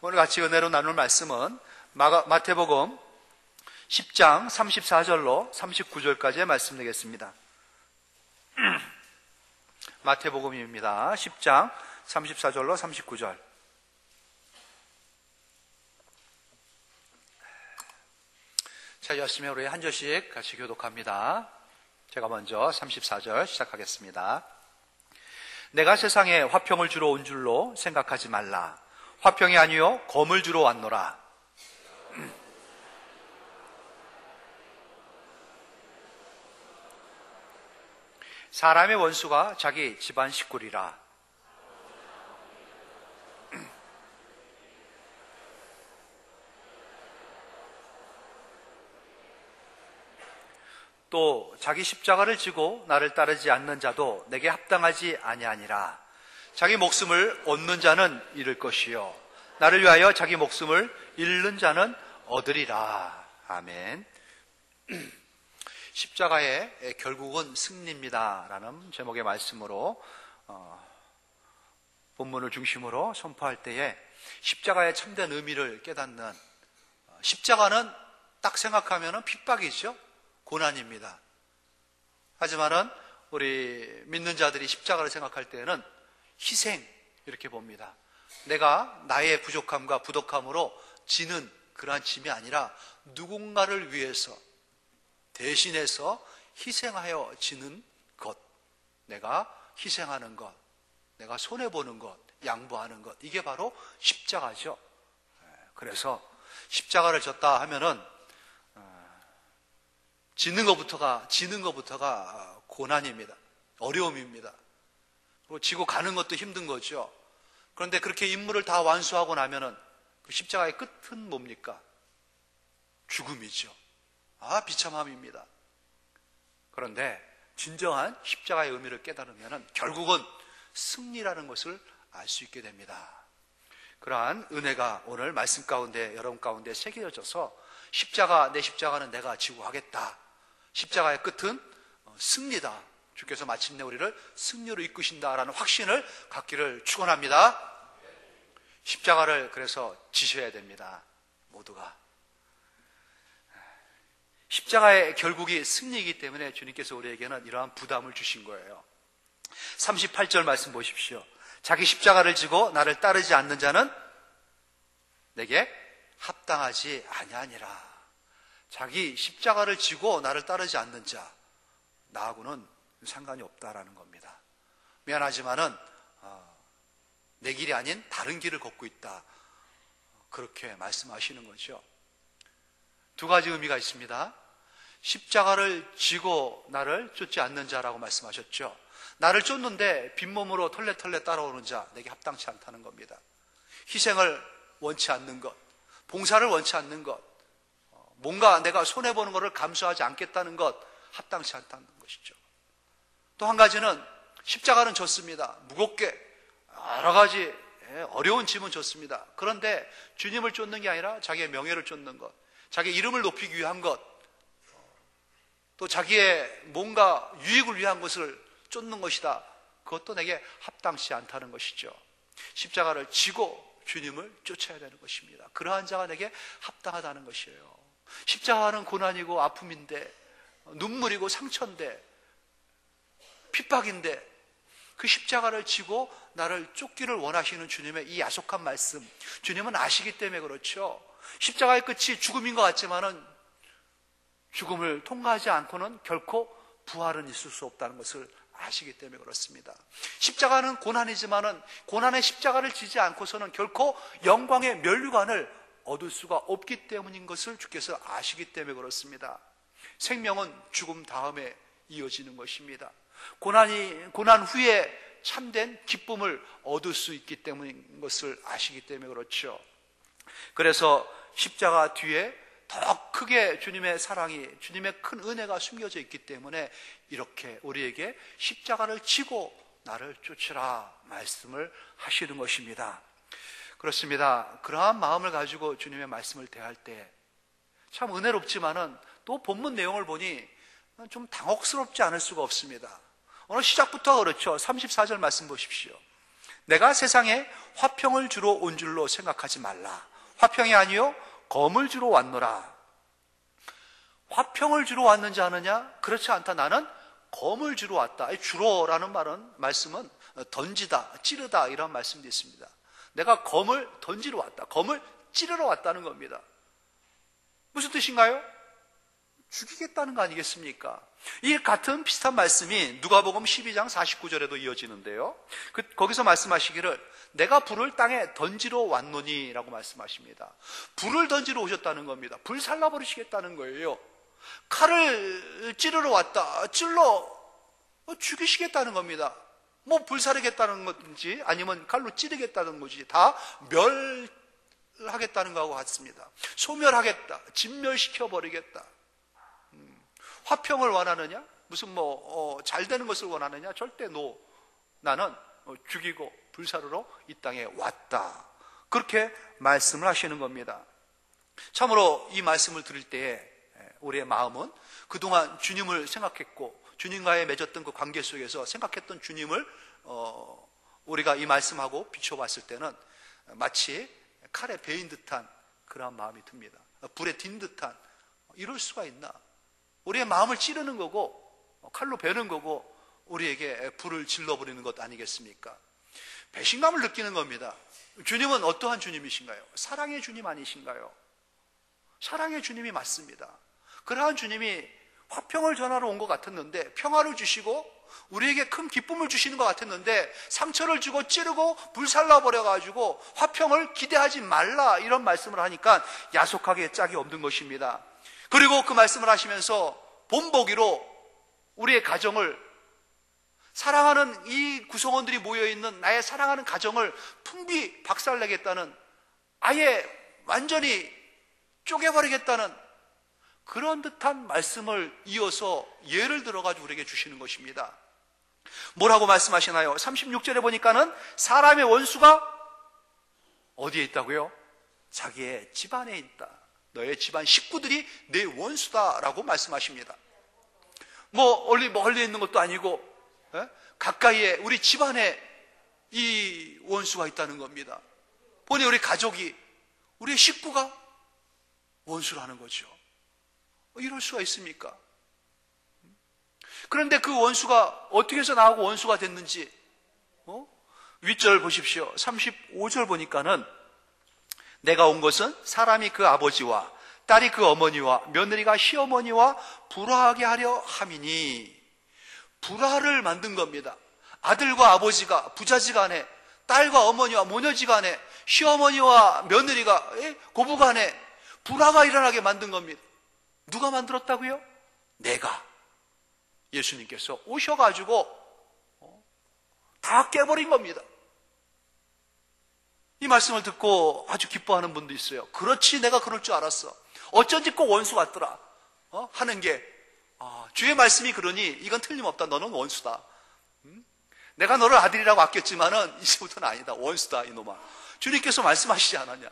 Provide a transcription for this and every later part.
오늘 같이 은혜로 나눌 말씀은 마태복음 10장 34절로 39절까지의 말씀 되겠습니다. 마태복음입니다. 10장 34절로 39절. 찾으셨으면 우리 한 절씩 같이 교독합니다. 제가 먼저 34절 시작하겠습니다. 내가 세상에 화평을 주러 온 줄로 생각하지 말라. 화평이 아니요 검을 주러 왔노라. 사람의 원수가 자기 집안 식구리라. 또 자기 십자가를 지고 나를 따르지 않는 자도 내게 합당하지 아니하니라. 자기 목숨을 얻는 자는 잃을 것이요 나를 위하여 자기 목숨을 잃는 자는 얻으리라. 아멘. 십자가의 결국은 승리입니다 라는 제목의 말씀으로 본문을 중심으로 선포할 때에 십자가의 참된 의미를 깨닫는, 십자가는 딱 생각하면 핍박이죠. 고난입니다. 하지만은 우리 믿는 자들이 십자가를 생각할 때에는 희생 이렇게 봅니다. 내가 나의 부족함과 부덕함으로 지는 그러한 짐이 아니라 누군가를 위해서 대신해서 희생하여 지는 것, 내가 희생하는 것, 내가 손해보는 것, 양보하는 것, 이게 바로 십자가죠. 그래서 십자가를 졌다 하면은 지는 것부터가 고난입니다. 어려움입니다. 그리고 지고 가는 것도 힘든 거죠. 그런데 그렇게 임무를 다 완수하고 나면은 그 십자가의 끝은 뭡니까? 죽음이죠. 비참함입니다. 그런데 진정한 십자가의 의미를 깨달으면은 결국은 승리라는 것을 알 수 있게 됩니다. 그러한 은혜가 오늘 말씀 가운데, 여러분 가운데 새겨져서 내 십자가는 내가 지고 가겠다. 십자가의 끝은 승리다. 주께서 마침내 우리를 승리로 이끄신다라는 확신을 갖기를 축원합니다. 십자가를 그래서 지셔야 됩니다. 모두가. 십자가의 결국이 승리이기 때문에 주님께서 우리에게는 이러한 부담을 주신 거예요. 38절 말씀 보십시오. 자기 십자가를 지고 나를 따르지 않는 자는 내게 합당하지 아니하니라. 자기 십자가를 지고 나를 따르지 않는 자, 나하고는 상관이 없다라는 겁니다. 미안하지만은 내 길이 아닌 다른 길을 걷고 있다, 그렇게 말씀하시는 거죠. 두 가지 의미가 있습니다. 십자가를 지고 나를 쫓지 않는 자라고 말씀하셨죠. 나를 쫓는데 빈몸으로 털레털레 따라오는 자, 내게 합당치 않다는 겁니다. 희생을 원치 않는 것, 봉사를 원치 않는 것, 뭔가 내가 손해보는 것을 감수하지 않겠다는 것, 합당치 않다는 것이죠. 또 한 가지는 십자가는 졌습니다. 무겁게 여러 가지 어려운 짐은 졌습니다. 그런데 주님을 쫓는 게 아니라 자기의 명예를 쫓는 것, 자기의 이름을 높이기 위한 것, 또 자기의 뭔가 유익을 위한 것을 쫓는 것이다. 그것도 내게 합당치 않다는 것이죠. 십자가를 지고 주님을 쫓아야 되는 것입니다. 그러한 자가 내게 합당하다는 것이에요. 십자가는 고난이고 아픔인데, 눈물이고 상처인데, 핍박인데, 그 십자가를 지고 나를 쫓기를 원하시는 주님의 이 야속한 말씀, 주님은 아시기 때문에 그렇죠. 십자가의 끝이 죽음인 것 같지만은 죽음을 통과하지 않고는 결코 부활은 있을 수 없다는 것을 아시기 때문에 그렇습니다. 십자가는 고난이지만은 고난의 십자가를 지지 않고서는 결코 영광의 면류관을 얻을 수가 없기 때문인 것을 주께서 아시기 때문에 그렇습니다. 생명은 죽음 다음에 이어지는 것입니다. 고난 후에 참된 기쁨을 얻을 수 있기 때문인 것을 아시기 때문에 그렇죠. 그래서 십자가 뒤에 더 크게 주님의 사랑이, 주님의 큰 은혜가 숨겨져 있기 때문에 이렇게 우리에게 십자가를 지고 나를 쫓으라 말씀을 하시는 것입니다. 그렇습니다. 그러한 마음을 가지고 주님의 말씀을 대할 때 참 은혜롭지만은 또 본문 내용을 보니 좀 당혹스럽지 않을 수가 없습니다. 오늘 시작부터 그렇죠. 34절 말씀 보십시오. 내가 세상에 화평을 주러 온 줄로 생각하지 말라. 화평이 아니요 검을 주러 왔노라. 화평을 주러 왔는지 아느냐? 그렇지 않다. 나는 검을 주러 왔다. 주러라는 말씀은 던지다, 찌르다 이런 말씀도 있습니다. 내가 검을 던지러 왔다. 검을 찌르러 왔다는 겁니다. 무슨 뜻인가요? 죽이겠다는 거 아니겠습니까? 이 같은 비슷한 말씀이 누가복음 12장 49절에도 이어지는데요. 거기서 말씀하시기를 내가 불을 땅에 던지러 왔노니 라고 말씀하십니다. 불을 던지러 오셨다는 겁니다. 불 살라버리시겠다는 거예요. 칼을 찌르러 왔다. 찔러 죽이시겠다는 겁니다. 뭐 불사르겠다는 건지 아니면 칼로 찌르겠다는 건지 다 멸하겠다는 거하고 같습니다. 소멸하겠다. 진멸시켜버리겠다. 화평을 원하느냐? 무슨 잘 되는 것을 원하느냐? 절대 노. 나는 죽이고 불사르러 이 땅에 왔다. 그렇게 말씀을 하시는 겁니다. 참으로 이 말씀을 들을 때에 우리의 마음은 그동안 주님을 생각했고 주님과의 맺었던 그 관계 속에서 생각했던 주님을 우리가 이 말씀하고 비춰봤을 때는 마치 칼에 베인 듯한 그러한 마음이 듭니다. 불에 딘 듯한 이럴 수가 있나? 우리의 마음을 찌르는 거고 칼로 베는 거고 우리에게 불을 질러버리는 것 아니겠습니까? 배신감을 느끼는 겁니다. 주님은 어떠한 주님이신가요? 사랑의 주님 아니신가요? 사랑의 주님이 맞습니다. 그러한 주님이 화평을 전하러 온 것 같았는데 평화를 주시고 우리에게 큰 기쁨을 주시는 것 같았는데 상처를 주고 찌르고 불살라버려가지고 화평을 기대하지 말라 이런 말씀을 하니까 야속하게 짝이 없는 것입니다. 그리고 그 말씀을 하시면서 본보기로 우리의 가정을 사랑하는 이 구성원들이 모여있는 나의 사랑하는 가정을 풍비 박살내겠다는 아예 완전히 쪼개버리겠다는 그런 듯한 말씀을 이어서 예를 들어가지고 우리에게 주시는 것입니다. 뭐라고 말씀하시나요? 36절에 보니까는 사람의 원수가 어디에 있다고요? 자기의 집안에 있다. 너의 집안 식구들이 내 원수다라고 말씀하십니다. 멀리 있는 것도 아니고 가까이에 우리 집안에 이 원수가 있다는 겁니다. 보니 우리 가족이 우리의 식구가 원수라는 거죠. 이럴 수가 있습니까? 그런데 그 원수가 어떻게 해서 나하고 원수가 됐는지 윗절 보십시오. 35절 보니까는 내가 온 것은 사람이 그 아버지와 딸이 그 어머니와 며느리가 시어머니와 불화하게 하려 함이니 불화를 만든 겁니다. 아들과 아버지가 부자지간에 딸과 어머니와 모녀지간에 시어머니와 며느리가 고부간에 불화가 일어나게 만든 겁니다. 누가 만들었다고요? 내가. 예수님께서 오셔가지고 다 깨버린 겁니다. 이 말씀을 듣고 아주 기뻐하는 분도 있어요. 그렇지, 내가 그럴 줄 알았어. 어쩐지 꼭 원수 같더라. 하는 게 주의 말씀이 그러니 이건 틀림없다. 너는 원수다. 내가 너를 아들이라고 아꼈지만은 이제부터는 아니다. 원수다, 이놈아. 주님께서 말씀하시지 않았냐?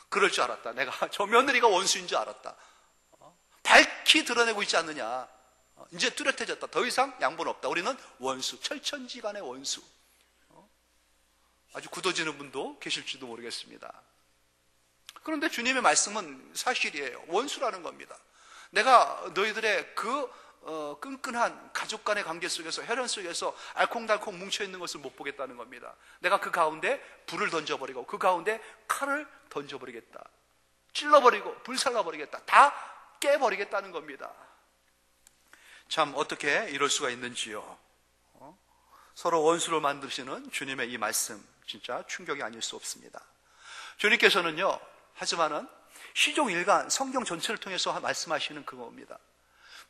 그럴 줄 알았다. 내가 저 며느리가 원수인 줄 알았다. 밝히 드러내고 있지 않느냐? 이제 뚜렷해졌다. 더 이상 양보는 없다. 우리는 원수, 철천지간의 원수. 아주 굳어지는 분도 계실지도 모르겠습니다. 그런데 주님의 말씀은 사실이에요. 원수라는 겁니다. 내가 너희들의 그 끈끈한 가족 간의 관계 속에서, 혈연 속에서 알콩달콩 뭉쳐있는 것을 못 보겠다는 겁니다. 내가 그 가운데 불을 던져버리고 그 가운데 칼을 던져버리겠다. 찔러버리고 불살라버리겠다. 다 깨버리겠다는 겁니다. 참 어떻게 이럴 수가 있는지요. 서로 원수로 만드시는 주님의 이 말씀 진짜 충격이 아닐 수 없습니다. 주님께서는요, 하지만은 시종일관 성경 전체를 통해서 말씀하시는 그겁니다.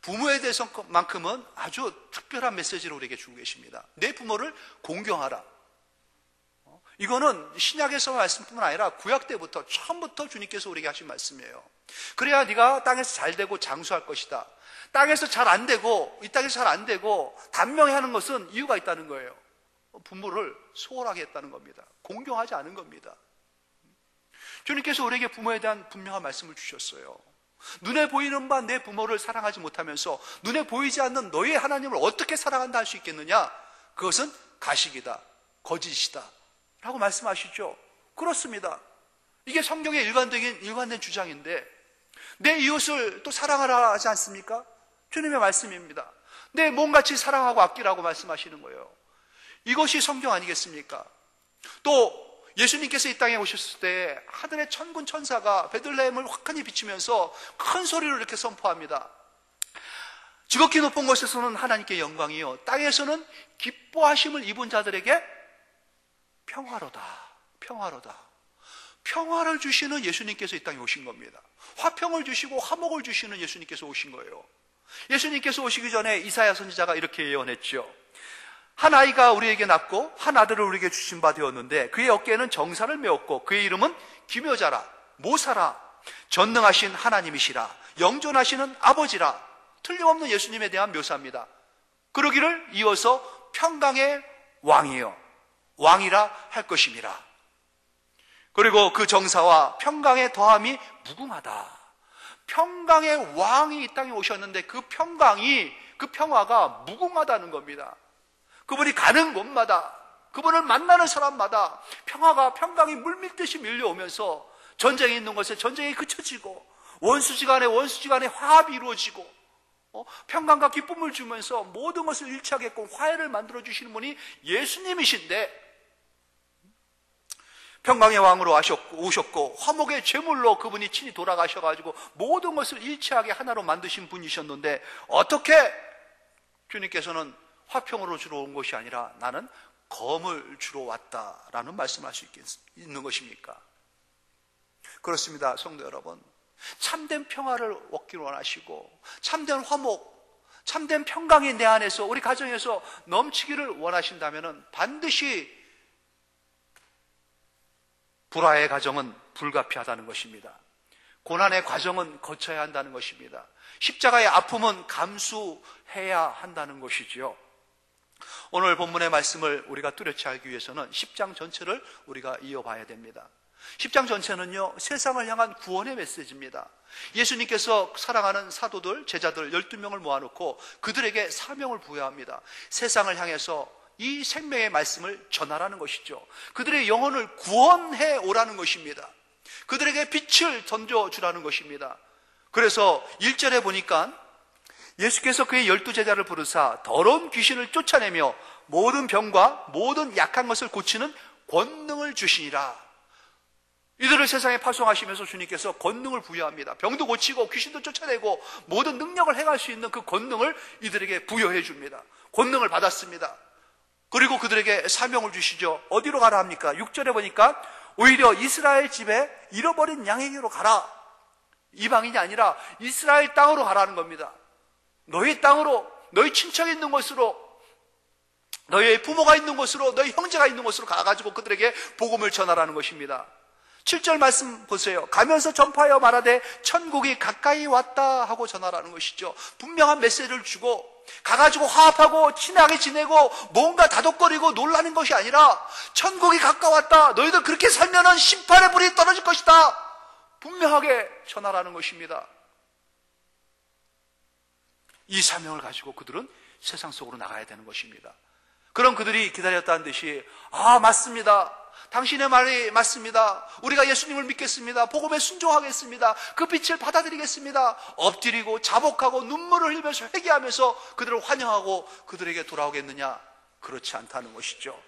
부모에 대해서만큼은 아주 특별한 메시지를 우리에게 주고 계십니다. 내 부모를 공경하라. 이거는 신약에서 말씀뿐만 아니라 구약 때부터 처음부터 주님께서 우리에게 하신 말씀이에요. 그래야 네가 땅에서 잘 되고 장수할 것이다. 땅에서 잘 안 되고 이 땅에서 잘 안 되고 단명해하는 것은 이유가 있다는 거예요. 부모를 소홀하게 했다는 겁니다. 공경하지 않은 겁니다. 주님께서 우리에게 부모에 대한 분명한 말씀을 주셨어요. 눈에 보이는 바 내 부모를 사랑하지 못하면서 눈에 보이지 않는 너의 하나님을 어떻게 사랑한다 할 수 있겠느냐? 그것은 가식이다. 거짓이다 라고 말씀하시죠. 그렇습니다. 이게 성경의 일관된 주장인데, 내 이웃을 또 사랑하라 하지 않습니까? 주님의 말씀입니다. 내 몸같이 사랑하고 아끼라고 말씀하시는 거예요. 이것이 성경 아니겠습니까? 또 예수님께서 이 땅에 오셨을 때 하늘의 천군 천사가 베들레헴을 환히 비추면서 큰 소리로 이렇게 선포합니다. 지극히 높은 곳에서는 하나님께 영광이요, 땅에서는 기뻐하심을 입은 자들에게 평화로다. 평화로다. 평화를 주시는 예수님께서 이 땅에 오신 겁니다. 화평을 주시고 화목을 주시는 예수님께서 오신 거예요. 예수님께서 오시기 전에 이사야 선지자가 이렇게 예언했죠. 한 아이가 우리에게 낳고 한 아들을 우리에게 주신 바 되었는데 그의 어깨에는 정사를 메었고 그의 이름은 기묘자라, 모사라, 전능하신 하나님이시라, 영존하시는 아버지라. 틀림없는 예수님에 대한 묘사입니다. 그러기를 이어서 평강의 왕이요, 왕이라 할 것임이라. 그리고 그 정사와 평강의 더함이 무궁하다. 평강의 왕이 이 땅에 오셨는데 그 평화가 무궁하다는 겁니다. 그분이 가는 곳마다, 그분을 만나는 사람마다 평강이 물밀듯이 밀려오면서 전쟁이 있는 곳에 전쟁이 그쳐지고 원수지간에 화합이 이루어지고 평강과 기쁨을 주면서 모든 것을 일치하게끔 화해를 만들어주시는 분이 예수님이신데, 평강의 왕으로 오셨고 화목의 제물로 그분이 친히 돌아가셔가지고 모든 것을 일치하게 하나로 만드신 분이셨는데, 어떻게 주님께서는 화평으로 주러 온 것이 아니라 나는 검을 주러 왔다라는 말씀을 할 수 있는 것입니까? 그렇습니다. 성도 여러분, 참된 평화를 얻기를 원하시고 참된 화목, 참된 평강이 내 안에서, 우리 가정에서 넘치기를 원하신다면 반드시 불화의 가정은 불가피하다는 것입니다. 고난의 과정은 거쳐야 한다는 것입니다. 십자가의 아픔은 감수해야 한다는 것이지요. 오늘 본문의 말씀을 우리가 뚜렷이 알기 위해서는 10장 전체를 우리가 이어봐야 됩니다. 10장 전체는요, 세상을 향한 구원의 메시지입니다. 예수님께서 사랑하는 사도들, 제자들 12명을 모아놓고 그들에게 사명을 부여합니다. 세상을 향해서 이 생명의 말씀을 전하라는 것이죠. 그들의 영혼을 구원해 오라는 것입니다. 그들에게 빛을 던져주라는 것입니다. 그래서 1절에 보니까 예수께서 그의 12제자를 부르사 더러운 귀신을 쫓아내며 모든 병과 모든 약한 것을 고치는 권능을 주시니라. 이들을 세상에 파송하시면서 주님께서 권능을 부여합니다. 병도 고치고 귀신도 쫓아내고 모든 능력을 행할 수 있는 그 권능을 이들에게 부여해 줍니다. 권능을 받았습니다. 그리고 그들에게 사명을 주시죠. 어디로 가라 합니까? 6절에 보니까 오히려 이스라엘 집에 잃어버린 양에게로 가라. 이방인이 아니라 이스라엘 땅으로 가라는 겁니다. 너희 땅으로, 너희 친척이 있는 곳으로, 너희 부모가 있는 곳으로, 너희 형제가 있는 곳으로 가가지고 그들에게 복음을 전하라는 것입니다. 7절 말씀 보세요. 가면서 전파하여 말하되 천국이 가까이 왔다 하고 전하라는 것이죠. 분명한 메시지를 주고 가가지고 화합하고 친하게 지내고 뭔가 다독거리고 놀라는 것이 아니라 천국이 가까웠다, 너희들 그렇게 살면은 심판의 불이 떨어질 것이다, 분명하게 전하라는 것입니다. 이 사명을 가지고 그들은 세상 속으로 나가야 되는 것입니다. 그럼 그들이 기다렸다는 듯이, 맞습니다, 당신의 말이 맞습니다, 우리가 예수님을 믿겠습니다, 복음에 순종하겠습니다, 그 빛을 받아들이겠습니다, 엎드리고 자복하고 눈물을 흘리면서 회개하면서 그들을 환영하고 그들에게 돌아오겠느냐? 그렇지 않다는 것이죠.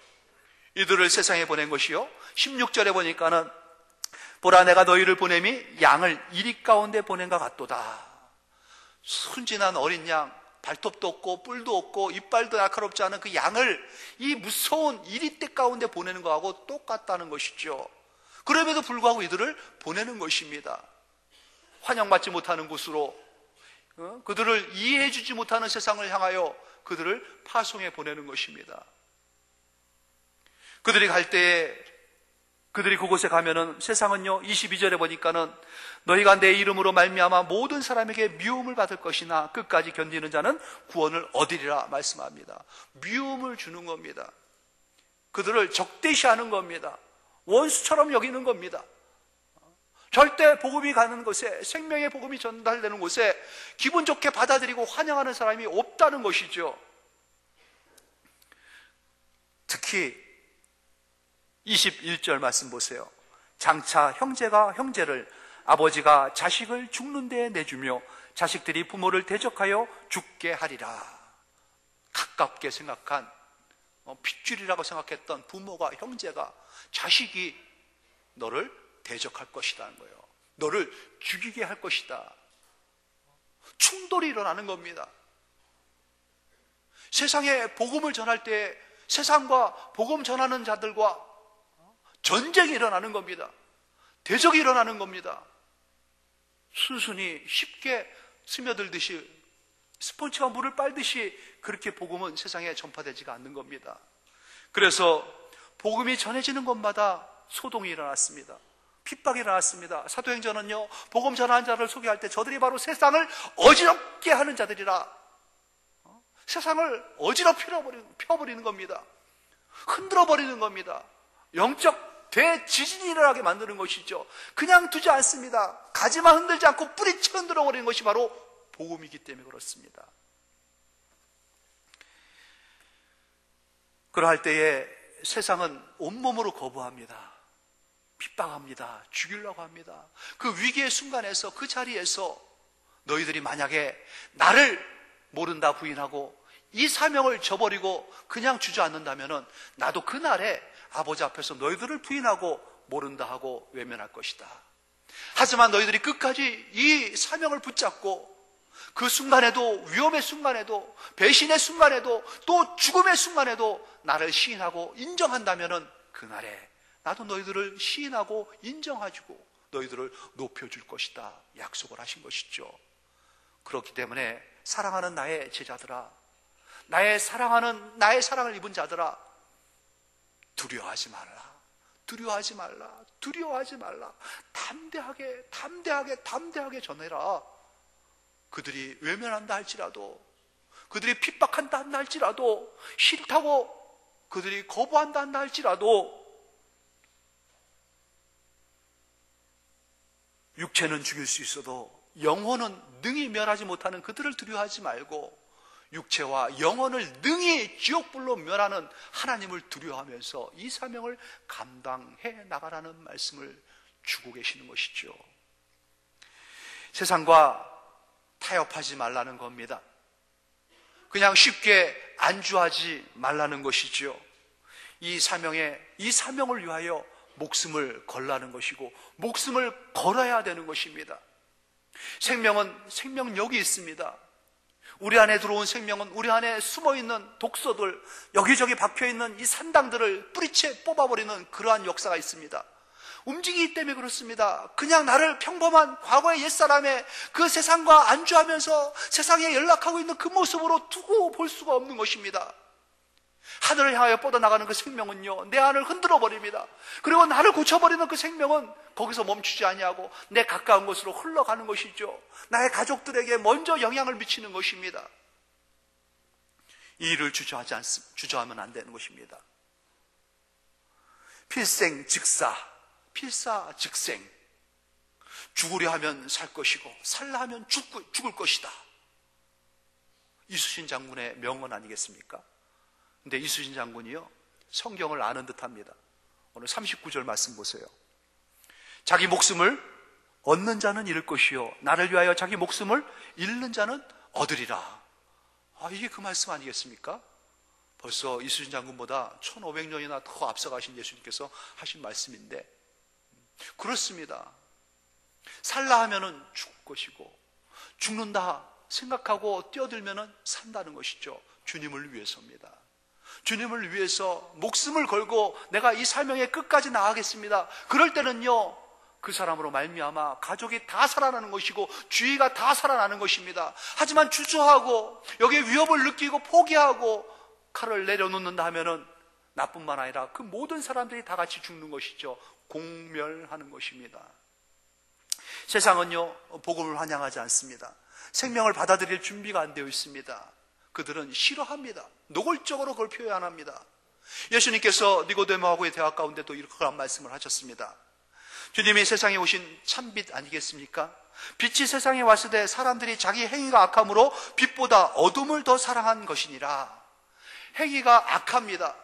이들을 세상에 보낸 것이요, 16절에 보니까는 보라 내가 너희를 보냄이 양을 이리 가운데 보낸 것 같도다. 순진한 어린 양, 발톱도 없고 뿔도 없고 이빨도 날카롭지 않은 그 양을 이 무서운 이리떼 가운데 보내는 것하고 똑같다는 것이죠. 그럼에도 불구하고 이들을 보내는 것입니다. 환영받지 못하는 곳으로, 그들을 이해해 주지 못하는 세상을 향하여 그들을 파송해 보내는 것입니다. 그들이 갈 때에, 그들이 그곳에 가면은 세상은요, 22절에 보니까는 너희가 내 이름으로 말미암아 모든 사람에게 미움을 받을 것이나 끝까지 견디는 자는 구원을 얻으리라 말씀합니다. 미움을 주는 겁니다. 그들을 적대시하는 겁니다. 원수처럼 여기는 겁니다. 절대 복음이 가는 곳에, 생명의 복음이 전달되는 곳에 기분 좋게 받아들이고 환영하는 사람이 없다는 것이죠. 특히 21절 말씀 보세요. 장차 형제가 형제를, 아버지가 자식을 죽는 데에 내주며 자식들이 부모를 대적하여 죽게 하리라. 가깝게 생각한, 핏줄이라고 생각했던 부모가, 형제가, 자식이 너를 대적할 것이라는 거예요. 너를 죽이게 할 것이다. 충돌이 일어나는 겁니다. 세상에 복음을 전할 때 세상과 복음 전하는 자들과 전쟁이 일어나는 겁니다. 대적이 일어나는 겁니다. 순순히 쉽게 스며들듯이, 스폰지가 물을 빨듯이 그렇게 복음은 세상에 전파되지가 않는 겁니다. 그래서 복음이 전해지는 곳마다 소동이 일어났습니다. 핍박이 일어났습니다. 사도행전은요, 복음 전하는 자를 소개할 때 저들이 바로 세상을 어지럽게 하는 자들이라, 세상을 펴버리는 겁니다. 흔들어버리는 겁니다. 영적 대지진이 일어나게 만드는 것이죠. 그냥 두지 않습니다. 가지만 흔들지 않고 뿌리채 흔들어버리는 것이 바로 복음이기 때문에 그렇습니다. 그러할 때에 세상은 온몸으로 거부합니다. 핍박합니다. 죽이려고 합니다. 그 위기의 순간에서, 그 자리에서 너희들이 만약에 나를 모른다 부인하고 이 사명을 저버리고 그냥 주저앉는다면 나도 그날에 아버지 앞에서 너희들을 부인하고 모른다 하고 외면할 것이다. 하지만 너희들이 끝까지 이 사명을 붙잡고 그 순간에도, 위험의 순간에도, 배신의 순간에도, 또 죽음의 순간에도 나를 시인하고 인정한다면 그날에 나도 너희들을 시인하고 인정해주고 너희들을 높여줄 것이다 약속을 하신 것이죠. 그렇기 때문에 사랑하는 나의 제자들아, 나의 사랑을 입은 자들아, 두려워하지 말라. 두려워하지 말라. 두려워하지 말라. 담대하게 전해라. 그들이 외면한다 할지라도, 그들이 핍박한다 한다 할지라도, 싫다고 그들이 거부한다 한다 할지라도, 육체는 죽일 수 있어도 영혼은 능히 멸하지 못하는 그들을 두려워하지 말고 육체와 영혼을 능히 지옥불로 멸하는 하나님을 두려워하면서 이 사명을 감당해 나가라는 말씀을 주고 계시는 것이죠. 세상과 타협하지 말라는 겁니다. 그냥 쉽게 안주하지 말라는 것이죠. 이 사명을 위하여 목숨을 걸라는 것이고 목숨을 걸어야 되는 것입니다. 생명은 생명력이 있습니다. 우리 안에 들어온 생명은 우리 안에 숨어있는 독소들, 여기저기 박혀있는 이 산당들을 뿌리채 뽑아버리는 그러한 역사가 있습니다. 움직이기 때문에 그렇습니다. 그냥 나를 평범한 과거의 옛사람의 그 세상과 안주하면서 세상에 연락하고 있는 그 모습으로 두고 볼 수가 없는 것입니다. 하늘을 향하여 뻗어나가는 그 생명은요, 내 안을 흔들어 버립니다. 그리고 나를 고쳐버리는 그 생명은 거기서 멈추지 아니하고 내 가까운 곳으로 흘러가는 것이죠. 나의 가족들에게 먼저 영향을 미치는 것입니다. 이 일을 주저하면 안 되는 것입니다. 필생즉사, 필사즉생. 죽으려 하면 살 것이고 살라 하면 죽을 것이다. 이수신 장군의 명언 아니겠습니까? 근데 이수신 장군이요, 성경을 아는 듯합니다. 오늘 39절 말씀 보세요. 자기 목숨을 얻는 자는 잃을 것이요 나를 위하여 자기 목숨을 잃는 자는 얻으리라. 이게 그 말씀 아니겠습니까? 벌써 이수신 장군보다 1500년이나 더 앞서가신 예수님께서 하신 말씀인데, 그렇습니다. 살라 하면은 죽을 것이고 죽는다 생각하고 뛰어들면은 산다는 것이죠. 주님을 위해서입니다. 주님을 위해서 목숨을 걸고 내가 이 사명의 끝까지 나가겠습니다. 그럴 때는요, 그 사람으로 말미암아 가족이 다 살아나는 것이고 주위가 다 살아나는 것입니다. 하지만 주저하고 여기에 위협을 느끼고 포기하고 칼을 내려놓는다 하면은 나뿐만 아니라 그 모든 사람들이 다 같이 죽는 것이죠. 공멸하는 것입니다. 세상은요, 복음을 환영하지 않습니다. 생명을 받아들일 준비가 안 되어 있습니다. 그들은 싫어합니다. 노골적으로 그걸 표현합니다. 예수님께서 니고데모하고의 대화 가운데도 이런 말씀을 하셨습니다. 주님이 세상에 오신 참빛 아니겠습니까? 빛이 세상에 왔을 때 사람들이 자기 행위가 악함으로 빛보다 어둠을 더 사랑한 것이니라. 행위가 악합니다.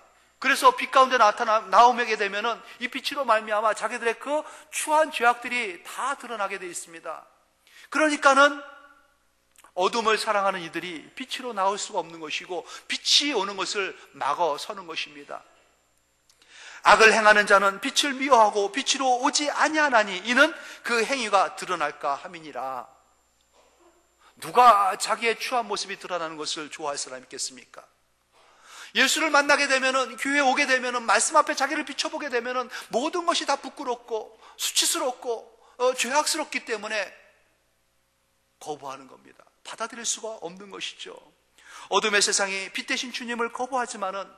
그래서 빛 가운데 나오게 되면은 이 빛으로 말미암아 자기들의 그 추한 죄악들이 다 드러나게 되어 있습니다. 그러니까는 어둠을 사랑하는 이들이 빛으로 나올 수가 없는 것이고 빛이 오는 것을 막어 서는 것입니다. 악을 행하는 자는 빛을 미워하고 빛으로 오지 아니하나니 이는 그 행위가 드러날까 함이니라. 누가 자기의 추한 모습이 드러나는 것을 좋아할 사람이 있겠습니까? 예수를 만나게 되면은, 교회에 오게 되면은, 말씀 앞에 자기를 비춰보게 되면은 모든 것이 다 부끄럽고 수치스럽고 죄악스럽기 때문에 거부하는 겁니다. 받아들일 수가 없는 것이죠. 어둠의 세상이 빛 대신 주님을 거부하지만은,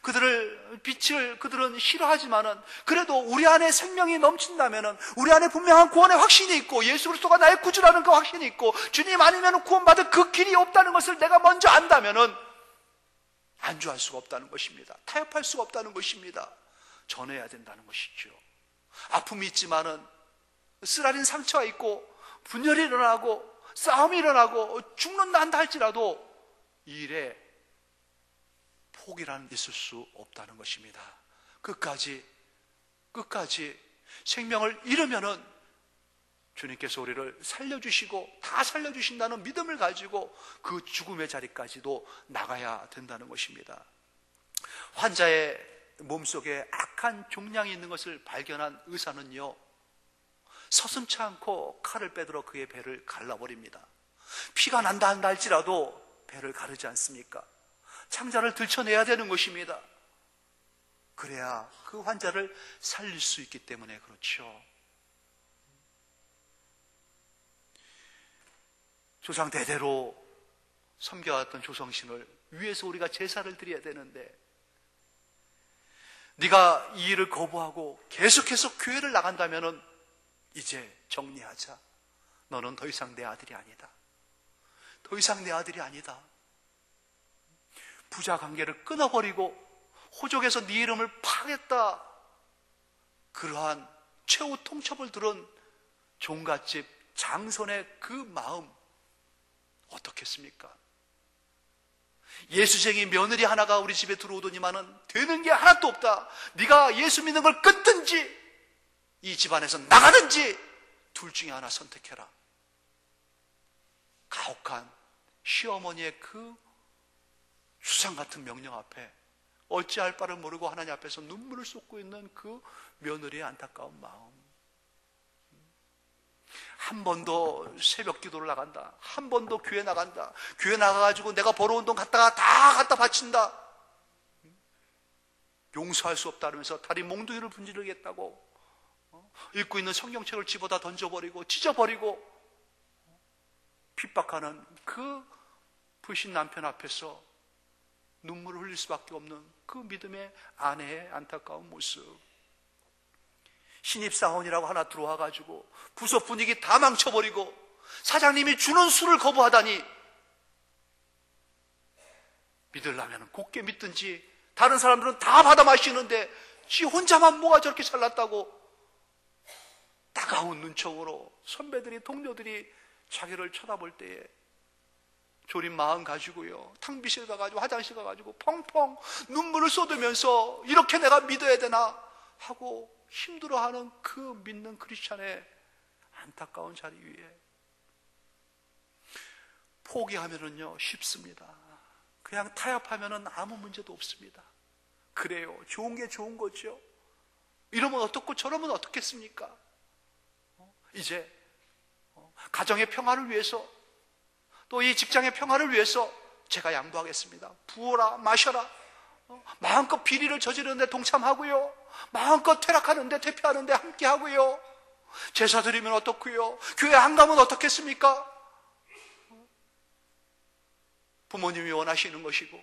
그들은 싫어하지만은, 그래도 우리 안에 생명이 넘친다면은, 우리 안에 분명한 구원의 확신이 있고, 예수 그리스도가 나의 구주라는 그 확신이 있고, 주님 아니면 구원받을 그 길이 없다는 것을 내가 먼저 안다면은, 안주할 수가 없다는 것입니다. 타협할 수가 없다는 것입니다. 전해야 된다는 것이죠. 아픔이 있지만은, 쓰라린 상처가 있고, 분열이 일어나고, 싸움이 일어나고, 죽는다 한다 할지라도, 이 일에 포기라는 데 있을 수 없다는 것입니다. 끝까지 생명을 잃으면은 주님께서 우리를 살려주시고 다 살려주신다는 믿음을 가지고 그 죽음의 자리까지도 나가야 된다는 것입니다. 환자의 몸속에 악한 종양이 있는 것을 발견한 의사는요, 서슴치 않고 칼을 빼들어 그의 배를 갈라버립니다. 피가 난다 한다 할지라도 배를 가르지 않습니까? 창자를 들춰내야 되는 것입니다. 그래야 그 환자를 살릴 수 있기 때문에 그렇죠. 조상 대대로 섬겨왔던 조성신을 위해서 우리가 제사를 드려야 되는데, 네가 이 일을 거부하고 계속해서 교회를 나간다면은 이제 정리하자. 너는 더 이상 내 아들이 아니다. 더 이상 내 아들이 아니다. 부자 관계를 끊어버리고 호족에서 네 이름을 파겠다. 그러한 최후 통첩을 들은 종갓집 장손의 그 마음 어떻겠습니까? 예수쟁이 며느리 하나가 우리 집에 들어오더니만은 되는 게 하나도 없다. 네가 예수 믿는 걸 끊든지 이 집안에서 나가든지 둘 중에 하나 선택해라. 가혹한 시어머니의 그 수상 같은 명령 앞에 어찌할 바를 모르고 하나님 앞에서 눈물을 쏟고 있는 그 며느리의 안타까운 마음. 한 번 더 새벽 기도를 나간다. 한 번 더 교회 나간다. 교회 나가가지고 내가 벌어온 돈 갖다가 다 갖다 바친다. 용서할 수 없다 그러면서 다리 몽둥이를 분지르겠다고 읽고 있는 성경책을 집어다 던져버리고 찢어버리고 핍박하는 그 불신 남편 앞에서 눈물을 흘릴 수밖에 없는 그 믿음의 아내의 안타까운 모습. 신입사원이라고 하나 들어와가지고 부서 분위기 다 망쳐버리고 사장님이 주는 술을 거부하다니, 믿으려면 곱게 믿든지, 다른 사람들은 다 받아 마시는데 지 혼자만 뭐가 저렇게 잘났다고 따가운 눈총으로 선배들이, 동료들이 자기를 쳐다볼 때에 졸인 마음 가지고요, 탕비실 가가지고 화장실 가가지고 펑펑 눈물을 쏟으면서 이렇게 내가 믿어야 되나 하고 힘들어하는 그 믿는 크리스찬의 안타까운 자리 위에 포기하면은요 쉽습니다. 그냥 타협하면은 아무 문제도 없습니다. 그래요, 좋은 게 좋은 거죠. 이러면 어떻고 저러면 어떻겠습니까? 이제 가정의 평화를 위해서, 또 이 직장의 평화를 위해서 제가 양보하겠습니다. 부어라 마셔라, 마음껏 비리를 저지르는데 동참하고요, 마음껏 퇴락하는데 퇴폐하는데 함께하고요, 제사 드리면 어떻고요, 교회 안 가면 어떻겠습니까? 부모님이 원하시는 것이고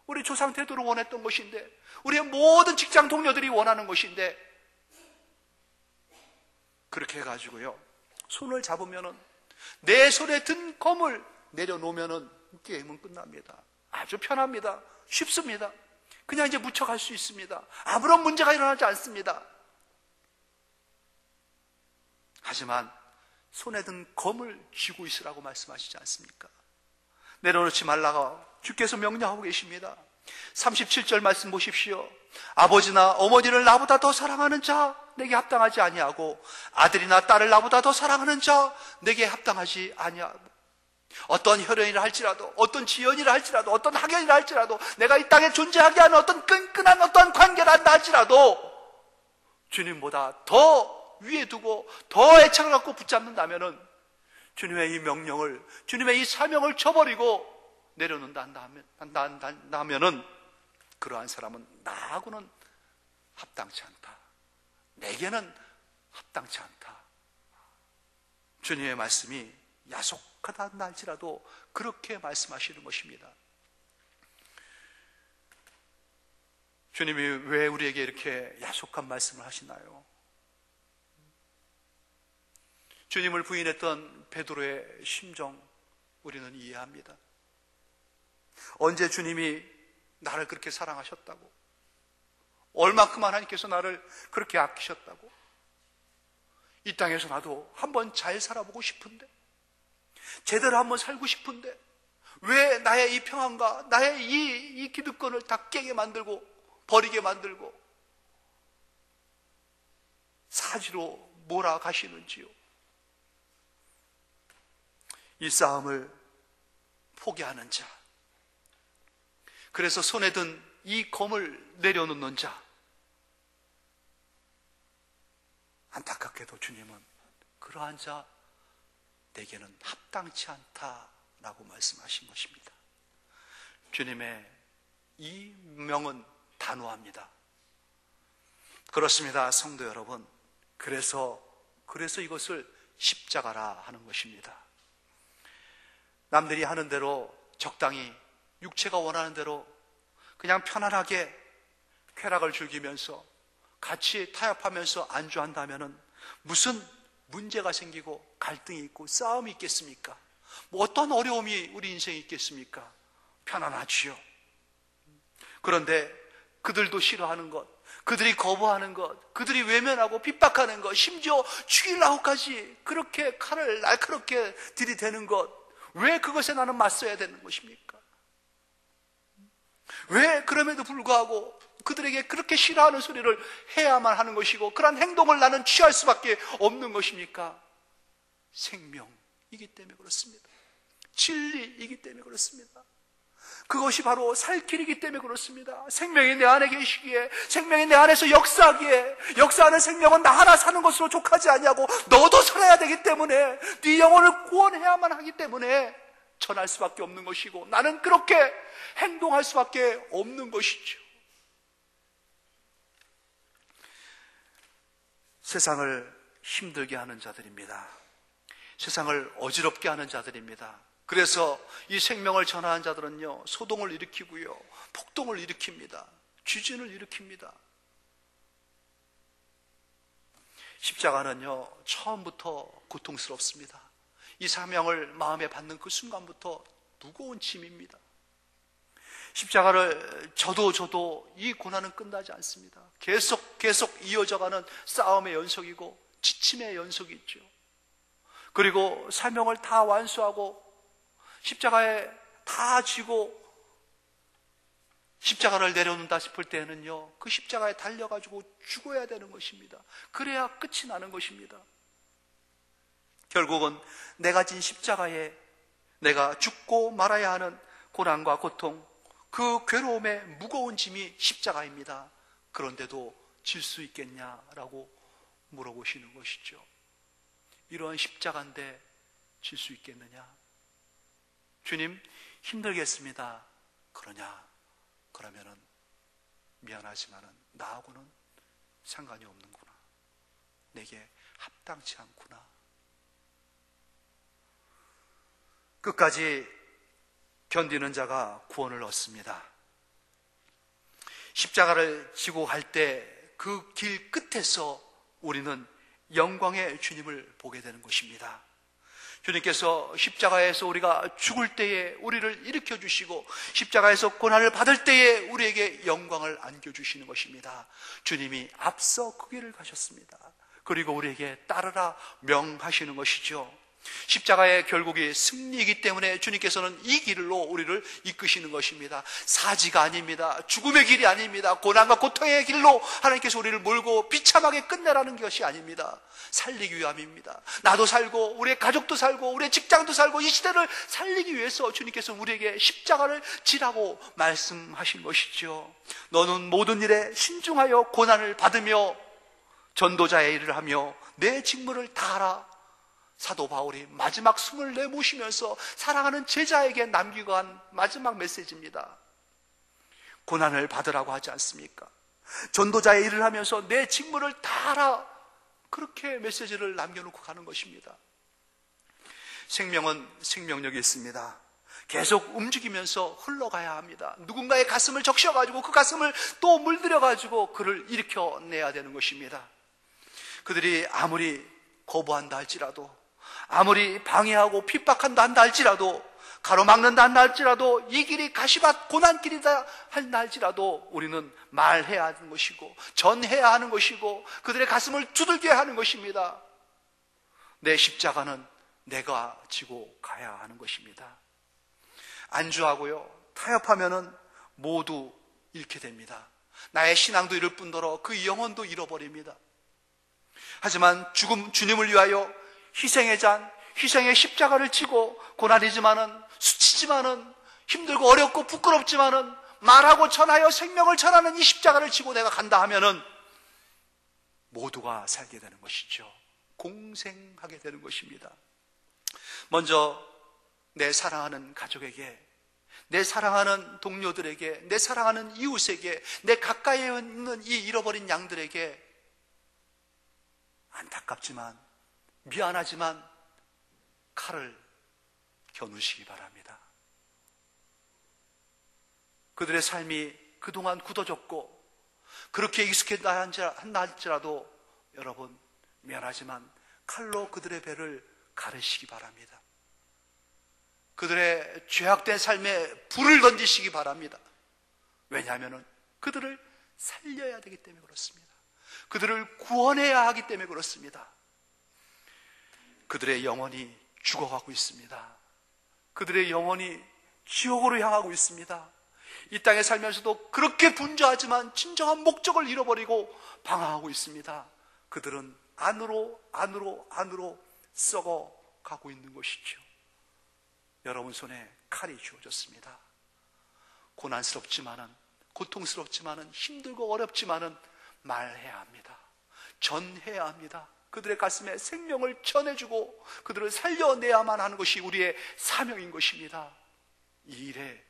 우리 조상 대대로 원했던 것인데, 우리의 모든 직장 동료들이 원하는 것인데, 그렇게 해가지고요 손을 잡으면은, 내 손에 든 검을 내려놓으면은 게임은 끝납니다. 아주 편합니다. 쉽습니다. 그냥 이제 묻혀갈 수 있습니다. 아무런 문제가 일어나지 않습니다. 하지만 손에 든 검을 쥐고 있으라고 말씀하시지 않습니까? 내려놓지 말라고 주께서 명령하고 계십니다. 37절 말씀 보십시오. 아버지나 어머니를 나보다 더 사랑하는 자 내게 합당하지 아니하고 아들이나 딸을 나보다 더 사랑하는 자 내게 합당하지 아니하고 어떤 혈연이라 할지라도 어떤 지연이라 할지라도 어떤 학연이라 할지라도 내가 이 땅에 존재하게 하는 어떤 끈끈한 어떤 관계라 한다 할지라도 주님보다 더 위에 두고 더 애착을 갖고 붙잡는다면은 주님의 이 명령을 주님의 이 사명을 저버리고 내려놓는다 한다면은 그러한 사람은 나하고는 합당치 않다. 내게는 합당치 않다. 주님의 말씀이 야속하다 한다 할지라도 그렇게 말씀하시는 것입니다. 주님이 왜 우리에게 이렇게 야속한 말씀을 하시나요? 주님을 부인했던 베드로의 심정 우리는 이해합니다. 언제 주님이 나를 그렇게 사랑하셨다고, 얼마큼 하나님께서 나를 그렇게 아끼셨다고, 이 땅에서 나도 한번 잘 살아보고 싶은데, 제대로 한번 살고 싶은데 왜 나의 이 평안과 나의 이 기득권을 다 깨게 만들고 버리게 만들고 사지로 몰아가시는지요? 이 싸움을 포기하는 자, 그래서 손에 든 이 검을 내려놓는 자, 안타깝게도 주님은 그러한 자 내게는 합당치 않다라고 말씀하신 것입니다. 주님의 이 명은 단호합니다. 그렇습니다, 성도 여러분. 그래서 이것을 십자가라 하는 것입니다. 남들이 하는 대로 적당히 육체가 원하는 대로 그냥 편안하게 쾌락을 즐기면서 같이 타협하면서 안주한다면은 무슨 문제가 생기고 갈등이 있고 싸움이 있겠습니까? 뭐 어떤 어려움이 우리 인생에 있겠습니까? 편안하지요. 그런데 그들도 싫어하는 것, 그들이 거부하는 것, 그들이 외면하고 핍박하는 것, 심지어 죽이려고까지 그렇게 칼을 날카롭게 들이대는 것, 왜 그것에 나는 맞서야 되는 것입니까? 왜 그럼에도 불구하고 그들에게 그렇게 싫어하는 소리를 해야만 하는 것이고 그러한 행동을 나는 취할 수밖에 없는 것입니까? 생명이기 때문에 그렇습니다. 진리이기 때문에 그렇습니다. 그것이 바로 살 길이기 때문에 그렇습니다. 생명이 내 안에 계시기에, 생명이 내 안에서 역사하기에, 역사하는 생명은 나 하나 사는 것으로 족하지 아니하고 너도 살아야 되기 때문에, 네 영혼을 구원해야만 하기 때문에 전할 수밖에 없는 것이고 나는 그렇게 행동할 수밖에 없는 것이죠. 세상을 힘들게 하는 자들입니다. 세상을 어지럽게 하는 자들입니다. 그래서 이 생명을 전하는 자들은요, 소동을 일으키고요, 폭동을 일으킵니다. 지진을 일으킵니다. 십자가는요, 처음부터 고통스럽습니다. 이 사명을 마음에 받는 그 순간부터 무거운 짐입니다. 십자가를 져도 이 고난은 끝나지 않습니다. 계속 이어져가는 싸움의 연속이고 지침의 연속이 있죠. 그리고 사명을 다 완수하고 십자가에 다 지고 십자가를 내려놓는다 싶을 때는요, 그 십자가에 달려가지고 죽어야 되는 것입니다. 그래야 끝이 나는 것입니다. 결국은 내가 진 십자가에 내가 죽고 말아야 하는 고난과 고통, 그 괴로움의 무거운 짐이 십자가입니다. 그런데도 질 수 있겠냐라고 물어보시는 것이죠. 이러한 십자가인데 질 수 있겠느냐? 주님, 힘들겠습니다. 그러면은 미안하지만은 나하고는 상관이 없는구나. 내게 합당치 않구나. 끝까지 견디는 자가 구원을 얻습니다. 십자가를 지고 갈 때 그 길 끝에서 우리는 영광의 주님을 보게 되는 것입니다. 주님께서 십자가에서 우리가 죽을 때에 우리를 일으켜 주시고 십자가에서 고난을 받을 때에 우리에게 영광을 안겨주시는 것입니다. 주님이 앞서 그 길을 가셨습니다. 그리고 우리에게 따르라 명하시는 것이죠. 십자가의 결국이 승리이기 때문에 주님께서는 이 길로 우리를 이끄시는 것입니다. 사지가 아닙니다. 죽음의 길이 아닙니다. 고난과 고통의 길로 하나님께서 우리를 몰고 비참하게 끝내라는 것이 아닙니다. 살리기 위함입니다. 나도 살고 우리의 가족도 살고 우리의 직장도 살고 이 시대를 살리기 위해서 주님께서 우리에게 십자가를 지라고 말씀하신 것이죠. 너는 모든 일에 신중하여 고난을 받으며 전도자의 일을 하며 내 직무를 다하라. 사도 바울이 마지막 숨을 내모시면서 사랑하는 제자에게 남기고 한 마지막 메시지입니다. 고난을 받으라고 하지 않습니까? 전도자의 일을 하면서 내 직무를 다하라. 그렇게 메시지를 남겨놓고 가는 것입니다. 생명은 생명력이 있습니다. 계속 움직이면서 흘러가야 합니다. 누군가의 가슴을 적셔가지고 그 가슴을 또 물들여가지고 그를 일으켜내야 되는 것입니다. 그들이 아무리 거부한다 할지라도, 아무리 방해하고 핍박한다 한다 할지라도, 가로막는다 한다 할지라도, 이 길이 가시밭 고난길이다 한다 할지라도 우리는 말해야 하는 것이고 전해야 하는 것이고 그들의 가슴을 두들겨야 하는 것입니다. 내 십자가는 내가 지고 가야 하는 것입니다. 안주하고요, 타협하면은 모두 잃게 됩니다. 나의 신앙도 잃을 뿐더러 그 영혼도 잃어버립니다. 하지만 주님을 위하여 희생의 잔, 희생의 십자가를 지고 고난이지만은 수치지만은 힘들고 어렵고 부끄럽지만은 말하고 전하여 생명을 전하는 이 십자가를 지고 내가 간다 하면은 모두가 살게 되는 것이죠. 공생하게 되는 것입니다. 먼저 내 사랑하는 가족에게, 내 사랑하는 동료들에게, 내 사랑하는 이웃에게, 내 가까이에 있는 이 잃어버린 양들에게 안타깝지만 미안하지만 칼을 겨누시기 바랍니다. 그들의 삶이 그동안 굳어졌고 그렇게 익숙했다 한다 할지라도 여러분 미안하지만 칼로 그들의 배를 가르시기 바랍니다. 그들의 죄악된 삶에 불을 던지시기 바랍니다. 왜냐하면 그들을 살려야 되기 때문에 그렇습니다. 그들을 구원해야 하기 때문에 그렇습니다. 그들의 영혼이 죽어가고 있습니다. 그들의 영혼이 지옥으로 향하고 있습니다. 이 땅에 살면서도 그렇게 분주하지만 진정한 목적을 잃어버리고 방황하고 있습니다. 그들은 안으로 썩어가고 있는 것이죠. 여러분 손에 칼이 주어졌습니다. 고난스럽지만은, 고통스럽지만은, 힘들고 어렵지만은 말해야 합니다. 전해야 합니다. 그들의 가슴에 생명을 전해주고 그들을 살려내야만 하는 것이 우리의 사명인 것입니다. 이 일에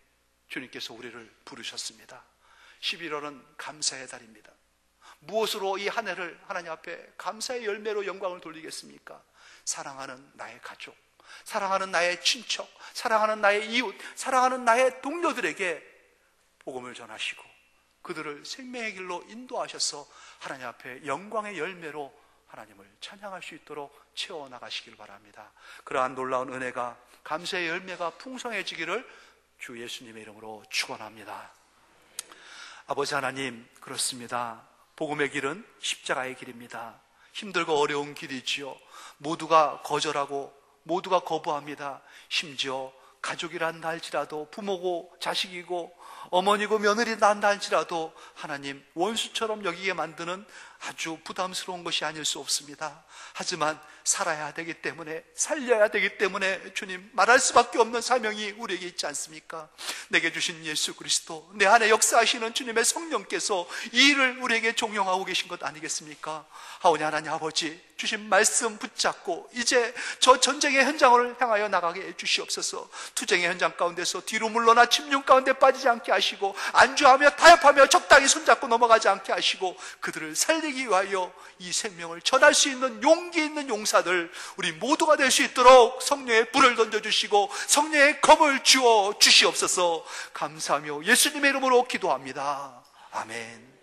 주님께서 우리를 부르셨습니다. 11월은 감사의 달입니다. 무엇으로 이 한 해를 하나님 앞에 감사의 열매로 영광을 돌리겠습니까? 사랑하는 나의 가족, 사랑하는 나의 친척, 사랑하는 나의 이웃, 사랑하는 나의 동료들에게 복음을 전하시고 그들을 생명의 길로 인도하셔서 하나님 앞에 영광의 열매로 하나님을 찬양할 수 있도록 채워나가시길 바랍니다. 그러한 놀라운 은혜가, 감사의 열매가 풍성해지기를 주 예수님의 이름으로 축원합니다. 아버지 하나님, 그렇습니다. 복음의 길은 십자가의 길입니다. 힘들고 어려운 길이지요. 모두가 거절하고 모두가 거부합니다. 심지어 가족이란다 할지라도, 부모고 자식이고 어머니고 며느리란다 할지라도 하나님 원수처럼 여기게 만드는 아주 부담스러운 것이 아닐 수 없습니다. 하지만 살아야 되기 때문에, 살려야 되기 때문에 주님 말할 수밖에 없는 사명이 우리에게 있지 않습니까? 내게 주신 예수 그리스도, 내 안에 역사하시는 주님의 성령께서 이 일을 우리에게 종용하고 계신 것 아니겠습니까? 하오니 하나님 아버지, 주신 말씀 붙잡고 이제 저 전쟁의 현장을 향하여 나가게 해주시옵소서. 투쟁의 현장 가운데서 뒤로 물러나 침륜 가운데 빠지지 않게 하시고, 안주하며 타협하며 적당히 손잡고 넘어가지 않게 하시고, 그들을 살리기 위하여 이 생명을 전할 수 있는 용기 있는 용사들 우리 모두가 될 수 있도록 성령의 불을 던져주시고 성령의 검을 주어 주시옵소서. 감사하며 예수님의 이름으로 기도합니다. 아멘.